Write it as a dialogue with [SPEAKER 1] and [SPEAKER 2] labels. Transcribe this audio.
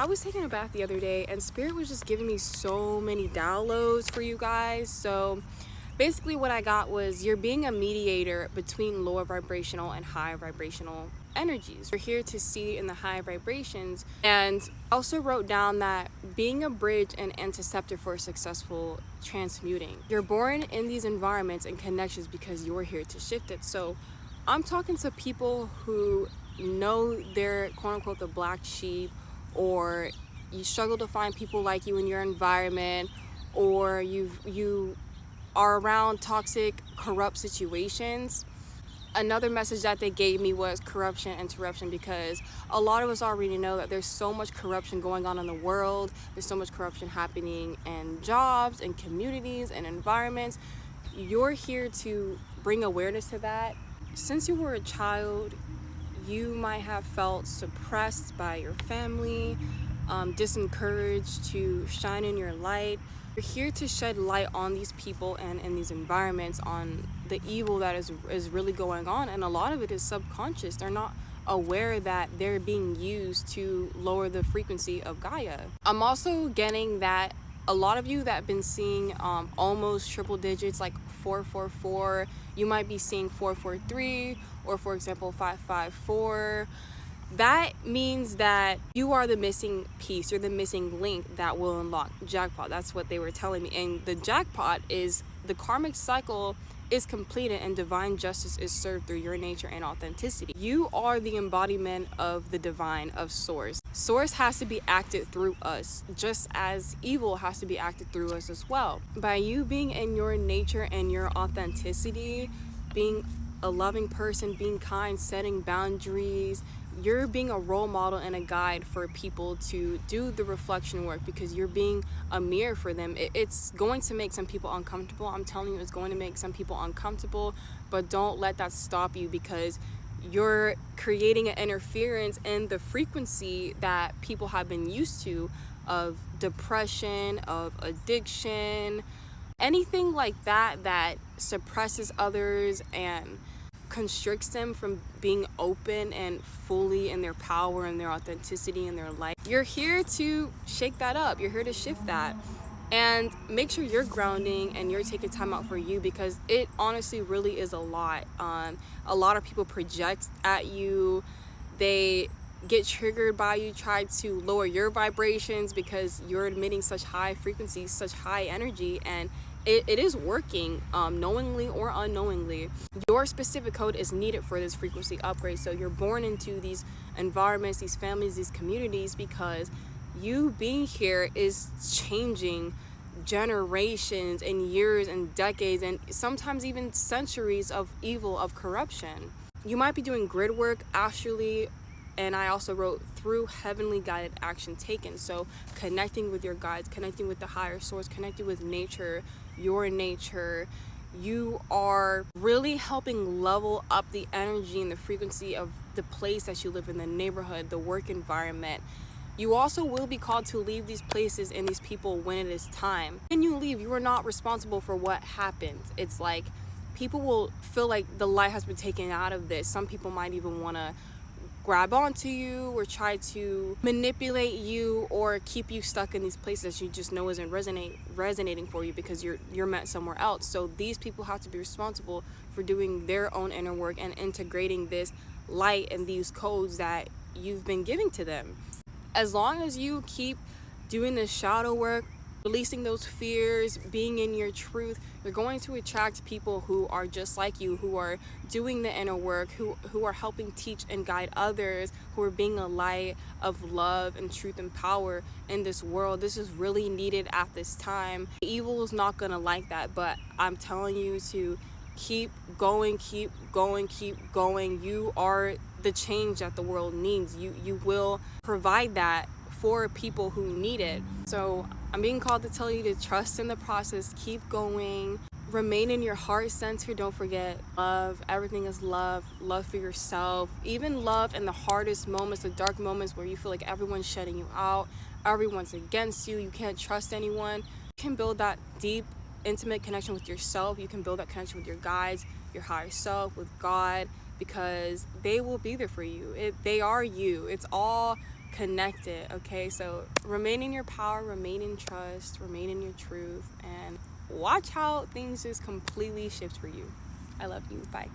[SPEAKER 1] I was taking a bath the other day and Spirit was just giving me so many downloads for you guys. So basically what I got was you're being a mediator between lower vibrational and high vibrational energies. We're here to see in the high vibrations, and also wrote down that being a bridge and antiseptic for successful transmuting. You're born in these environments and connections because you're here to shift it. So I'm talking to people who know they're quote unquote the black sheep, or you struggle to find people like you in your environment, or you are around toxic, corrupt situations. Another message that they gave me was corruption interruption, because a lot of us already know that there's so much corruption going on in the world. There's so much corruption happening in jobs and communities and environments. You're here to bring awareness to that. Since you were a child, you might have felt suppressed by your family, disencouraged to shine in your light. You're here to shed light on these people and in these environments, on the evil that is really going on, and a lot of it is subconscious. They're not aware that they're being used to lower the frequency of Gaia. I'm also getting that a lot of you that have been seeing almost triple digits like 444, you might be seeing 443, or for example 554. That means that you are the missing piece, you're the missing link that will unlock jackpot. That's what they were telling me. And the jackpot is the karmic cycle is completed and divine justice is served through your nature and authenticity. You are the embodiment of the divine, of source. Source has to be acted through us, just as evil has to be acted through us as well. By you being in your nature and your authenticity, being a loving person, being kind, setting boundaries, you're being a role model and a guide for people to do the reflection work, because you're being a mirror for them. It's going to make some people uncomfortable. I'm telling you, it's going to make some people uncomfortable, but don't let that stop you, because you're creating an interference in the frequency that people have been used to, of depression, of addiction, anything like that that suppresses others and constricts them from being open and fully in their power and their authenticity and their life. You're here to shake that up. You're here to shift that, and make sure you're grounding and you're taking time out for you, because it honestly really is a lot. A lot of people project at you. They get triggered by you, try to lower your vibrations because you're emitting such high frequencies, such high energy, and it is working, knowingly or unknowingly. Your specific code is needed for this frequency upgrade. So you're born into these environments, these families, these communities, because you being here is changing generations and years and decades and sometimes even centuries of evil, of corruption. You might be doing grid work astrally, and I also wrote through heavenly guided action taken. So connecting with your guides, connecting with the higher source, connecting with nature, your nature. You are really helping level up the energy and the frequency of the place that you live in, the neighborhood, the work environment. You also will be called to leave these places and these people when it is time. When you leave, you are not responsible for what happens. It's like people will feel like the light has been taken out of this. Some people might even want to grab onto you or try to manipulate you or keep you stuck in these places you just know isn't resonating for you, because you're meant somewhere else. So these people have to be responsible for doing their own inner work and integrating this light and these codes that you've been giving to them. As long as you keep doing the shadow work, releasing those fears, being in your truth, you're going to attract people who are just like you, who are doing the inner work, who are helping teach and guide others, who are being a light of love and truth and power in this world. This is really needed at this time. Evil is not gonna like that, but I'm telling you to keep going, keep going, keep going. You are the change that the world needs. You will provide that for people who need it. So I'm being called to tell you to trust in the process, keep going, remain in your heart center. Don't forget love. Everything is love. Love for yourself. Even love in the hardest moments, the dark moments where you feel like everyone's shutting you out, everyone's against you, you can't trust anyone. You can build that deep, intimate connection with yourself. You can build that connection with your guides, your higher self, with God, because they will be there for you. They are you. It's all connected, okay? So remain in your power, remain in trust, remain in your truth, and watch how things just completely shift for you. I love you. Bye.